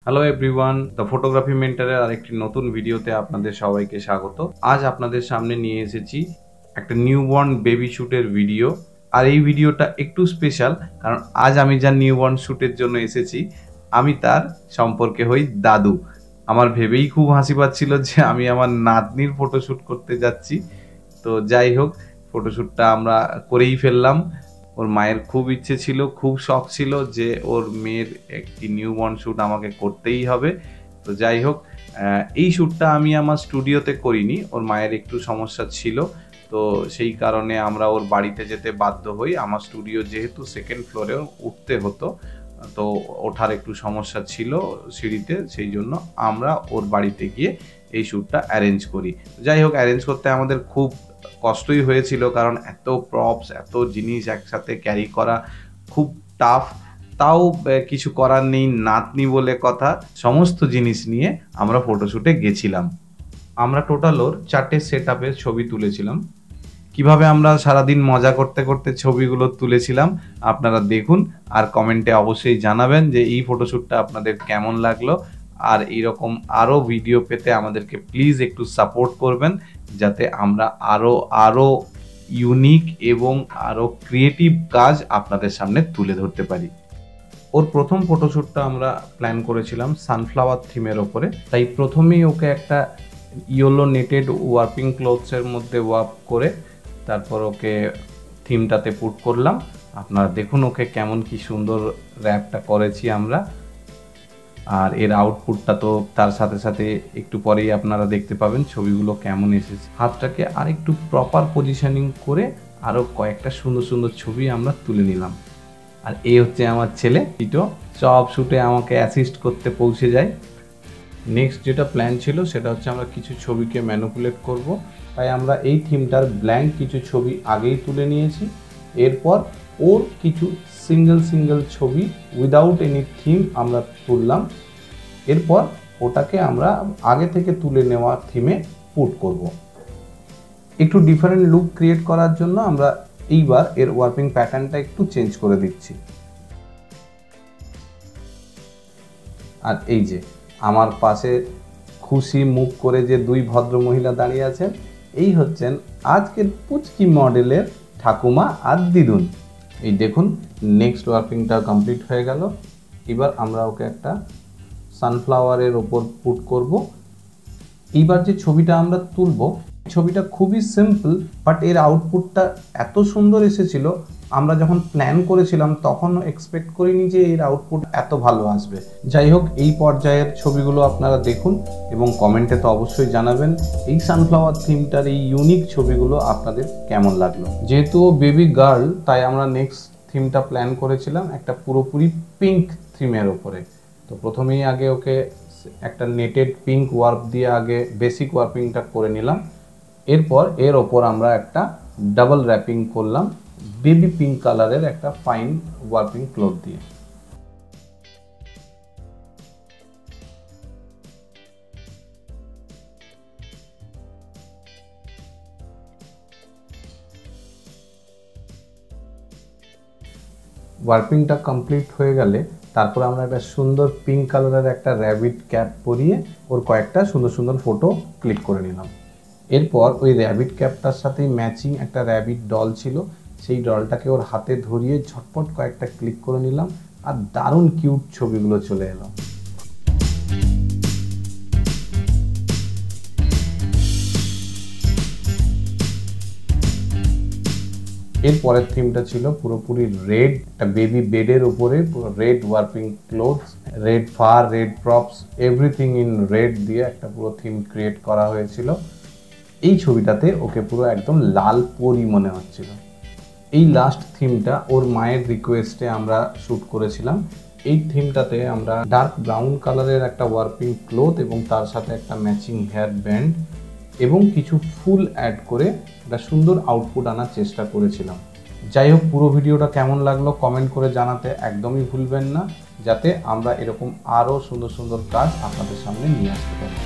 Hello everyone, the photography মেন্টরের আরেকটি নতুন ভিডিওতে আপনাদের সবাইকে স্বাগত। আজ আপনাদের সামনে নিয়ে এসেছি একটা নিউবর্ন বেবি শ্যুটের ভিডিও। আর এই ভিডিওটা একটু স্পেশাল, কারণ আজ আমি যা নিউবর্ন শ্যুটের জন্য এসেছি, আমি তার সম্পর্কে হই দাদু। আমার ভেবেই খুব হাসি পাচ্ছিল যে আমি আমার নাতনির ফটোশ্যুট করতে যাচ্ছি। তো যাই হোক, ফটোশ্যুটটা আমরা করেই ফেললাম। ওর মায়ের খুব ইচ্ছে ছিল, খুব শখ ছিল যে ওর মেয়ের একটি নিউবর্ন শ্যুট আমাকে করতেই হবে। তো যাই হোক, এই শ্যুটটা আমি আমার স্টুডিওতে করিনি, ওর মায়ের একটু সমস্যা ছিল। তো সেই কারণে আমরা ওর বাড়িতে যেতে বাধ্য হই। আমার স্টুডিও যেহেতু সেকেন্ড ফ্লোরে, উঠতে হতো, তো ওঠার একটু সমস্যা ছিল সিঁড়িতে, সেই জন্য আমরা ওর বাড়িতে গিয়ে এই শ্যুটটা অ্যারেঞ্জ করি। যাই হোক, অ্যারেঞ্জ করতে আমাদের খুব কষ্টই হয়েছিল, কারণ এত প্রপস, এত জিনিস একসাথে ক্যারি করা খুব টাফ। তাও কিছু করার নেই, নাতনি বলে কথা, সমস্ত জিনিস নিয়ে আমরা ফটোশ্যুটে গেছিলাম। আমরা টোটাল ওর 4টে সেট আপের ছবি তুলেছিলাম। কিভাবে আমরা সারাদিন মজা করতে করতে ছবিগুলো তুলেছিলাম আপনারা দেখুন, আর কমেন্টে অবশ্যই জানাবেন যে এই ফটোশ্যুটটা আপনাদের কেমন লাগলো। আর এইরকম আরও ভিডিও পেতে আমাদেরকে প্লিজ একটু সাপোর্ট করবেন, যাতে আমরা আরও ইউনিক এবং আরও ক্রিয়েটিভ কাজ আপনাদের সামনে তুলে ধরতে পারি। ওর প্রথম ফটোশ্যুটটা আমরা প্ল্যান করেছিলাম সানফ্লাওয়ার থিমের ওপরে, তাই প্রথমেই ওকে একটা ইয়েলো নেটেড ওয়ার্পিং ক্লোথসের মধ্যে ওয়ার্প করে তারপর ওকে থিমটাতে পুট করলাম। আপনারা দেখুন ওকে কেমন কি সুন্দর র্যাপটা করেছি আমরা। আর এর আউটপুটটা তো তার সাথে সাথে একটু পরেই আপনারা দেখতে পাবেন ছবিগুলো কেমন এসেছে। হাতটাকে আরেকটু প্রপার পজিশনিং করে আরও কয়েকটা সুন্দর সুন্দর ছবি আমরা তুলে নিলাম। আর এই হচ্ছে আমার ছেলে টিটো, সব শ্যুটে আমাকে অ্যাসিস্ট করতে পৌঁছে যায়। নেক্সট যেটা প্ল্যান ছিল সেটা হচ্ছে আমরা কিছু ছবিকে ম্যানিপুলেট করব, তাই আমরা এই থিমটার ব্ল্যাঙ্ক কিছু ছবি আগেই তুলে নিয়েছি। এরপর ওর কিছু সিঙ্গেল ছবি উইদাউট এনি থিম আমরা তুললাম। এরপর ওটাকে আমরা আগে থেকে তুলে নেওয়া থিমে পুট করব। একটু ডিফারেন্ট লুক ক্রিয়েট করার জন্য আমরা এইবার এর ওয়ার্পিং প্যাটার্নটা একটু চেঞ্জ করে দিচ্ছি। আর এই যে আমার পাশে খুশি মুখ করে যে দুই ভদ্র মহিলা দাঁড়িয়ে আছেন, এই হচ্ছেন আজকের পুচকি মডেলের ঠাকুমা আর দিদুন। এই দেখুন, নেক্সট ওয়ার্পিংটা কমপ্লিট হয়ে গেল। এবার আমরা ওকে একটা সানফ্লাওয়ারের ওপর পুট করব। এইবার যে ছবিটা আমরা তুলব, ছবিটা খুবই সিম্পল, বাট এর আউটপুটটা এত সুন্দর এসেছিল, আমরা যখন প্ল্যান করেছিলাম তখন এক্সপেক্ট করিনি যে এর আউটপুট এত ভালো আসবে। যাই হোক, এই পর্যায়ের ছবিগুলো আপনারা দেখুন এবং কমেন্টে তো অবশ্যই জানাবেন এই সানফ্লাওয়ার থিমটার এই ইউনিক ছবিগুলো আপনাদের কেমন লাগলো। যেহেতু বেবি গার্ল, তাই আমরা নেক্সট থিমটা প্ল্যান করেছিলাম একটা পুরোপুরি পিঙ্ক থিমের ওপরে। তো প্রথমেই আগে ওকে একটা নেটেড পিঙ্ক ওয়ার্প দিয়ে আগে বেসিক ওয়ার্পিংটা করে নিলাম। এরপর এর ওপর আমরা একটা ডাবল র্যাপিং করলাম বেবি পিঙ্ক কালারের একটা ফাইন ওয়ার্পিং ক্লথ দিয়ে। ওয়ার্পিংটা কমপ্লিট হয়ে গেলে তারপর আমরা একটা সুন্দর পিঙ্ক কালারের একটা র্যাবিট ক্যাপ পরিয়ে ওর কয়েকটা সুন্দর সুন্দর ফটো ক্লিক করে নিলাম। এরপর ওই র্যাবিট ক্যাপটার সাথে ম্যাচিং একটা র্যাবিট ডল ছিল, সেই ডলটাকে ওর হাতে ধরিয়ে ঝটপট কয়েকটা ক্লিক করে নিলাম। আর দারুণ কিউট ছবিগুলো চলে এলো। এর পরের থিমটা ছিল পুরোপুরি রেড, একটা বেবি বেডের উপরে পুরো red wrapping clothes, red fur, red props, everything in red দিয়ে একটা পুরো থিম ক্রিয়েট করা হয়েছিল। এই ছবিটাতে ওকে পুরো একদম লাল পরি মনে হচ্ছিল। এই লাস্ট থিমটা ওর মায়ের রিকোয়েস্টে আমরা শ্যুট করেছিলাম। এই থিমটাতে আমরা ডার্ক ব্রাউন কালারের একটা ওয়ার্পিং ক্লোথ এবং তার সাথে একটা ম্যাচিং হেয়ার ব্যান্ড এবং কিছু ফুল অ্যাড করে একটা সুন্দর আউটপুট আনার চেষ্টা করেছিলাম। যাই হোক, পুরো ভিডিওটা কেমন লাগলো কমেন্ট করে জানাতে একদমই ভুলবেন না, যাতে আমরা এরকম আরও সুন্দর সুন্দর কাজ আপনাদের সামনে নিয়ে আসতে পারি।